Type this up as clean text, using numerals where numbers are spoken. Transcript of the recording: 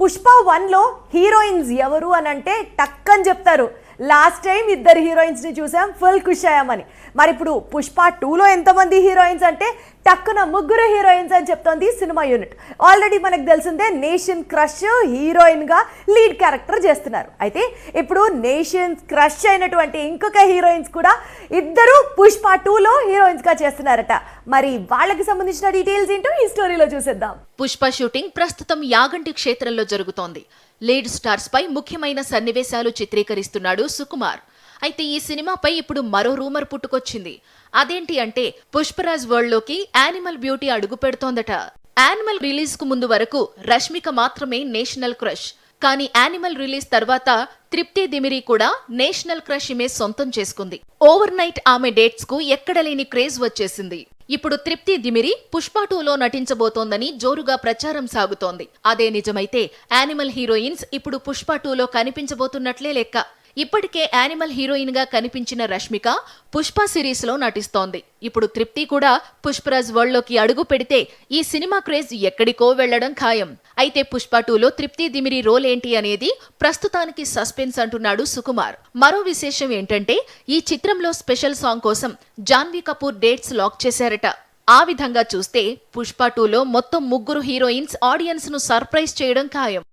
Pushpa 1లో heroines ఎవరు అని అంటే టక్కని చెప్తారు. లాస్ట్ టైం ఇద్దరు హీరోయిన్స్ ని చూసాం, ఫుల్ ఖుష్ అయ్యామని. మరి ఇప్పుడు పుష్ప 2లో ఎంతమంది హీరోయిన్స్ అంటే టక్కున ముగ్గురు హీరోయిన్స్ అని చెప్తోంది సినిమా యూనిట్. ఆల్రెడీ మనకు తెలిసిందే నేషన్ క్రష్ హీరోయిన్ గా లీడ్ క్యారెక్టర్ చేస్తున్నారు. అయితే ఇప్పుడు నేషన్ క్రష్ అయినటువంటి ఇంకొక హీరోయిన్స్ కూడా ఇద్దరు పుష్ప 2లో హీరోయిన్స్ గా చేస్తున్నారట. మరి వాళ్ళకి సంబంధించిన డీటెయిల్స్ ఏంటో ఈ స్టోరీలో చూసేద్దాం. పుష్ప షూటింగ్ ప్రస్తుతం యాగంటి క్షేత్రంలో జరుగుతోంది. లీడ్ స్టార్స్ పై ముఖ్యమైన సన్నివేశాలు చిత్రీకరిస్తున్నాడు సుకుమార్. అయితే ఈ సినిమాపై ఇప్పుడు మరో రూమర్ పుట్టుకొచ్చింది. అదేంటి అంటే పుష్పరాజ్ వరల్డ్ లోకి యానిమల్ బ్యూటీ అడుగు పెడుతోందట. యానిమల్ రిలీజ్ కు ముందు వరకు రష్మిక మాత్రమే నేషనల్ క్రష్. కానీ యానిమల్ రిలీజ్ తర్వాత తృప్తి దిమిరి కూడా నేషనల్ క్రష్ ఇమేజ్ సొంతం చేసుకుంది. ఓవర్ నైట్ ఆమె డేట్స్ కు ఎక్కడలేని క్రేజ్ వచ్చేసింది. ఇప్పుడు తృప్తి దిమిరి పుష్ప 2లో నటించబోతోందని జోరుగా ప్రచారం సాగుతోంది. అదే నిజమైతే యానిమల్ హీరోయిన్స్ ఇప్పుడు పుష్ప 2లో కనిపించబోతున్నట్లే లెక్క. ఇప్పటికే యానిమల్ హీరోయిన్ గా కనిపించిన రష్మిక పుష్ప సిరీస్ లో నటిస్తోంది. ఇప్పుడు తృప్తి కూడా పుష్పరాజ్ వరల్డ్ లోకి అడుగు పెడితే ఈ సినిమా క్రేజ్ ఎక్కడికో వెళ్లడం ఖాయం. అయితే పుష్ప 2లో తృప్తి దిమిరి రోల్ ఏంటి అనేది ప్రస్తుతానికి సస్పెన్స్ అంటున్నాడు సుకుమార్. మరో విశేషం ఏంటంటే ఈ చిత్రంలో స్పెషల్ సాంగ్ కోసం జాన్వీ కపూర్ డేట్స్ లాక్ చేశారట. ఆ విధంగా చూస్తే పుష్ప 2లో మొత్తం ముగ్గురు హీరోయిన్స్ ఆడియన్స్ ను సర్ప్రైజ్ చేయడం ఖాయం.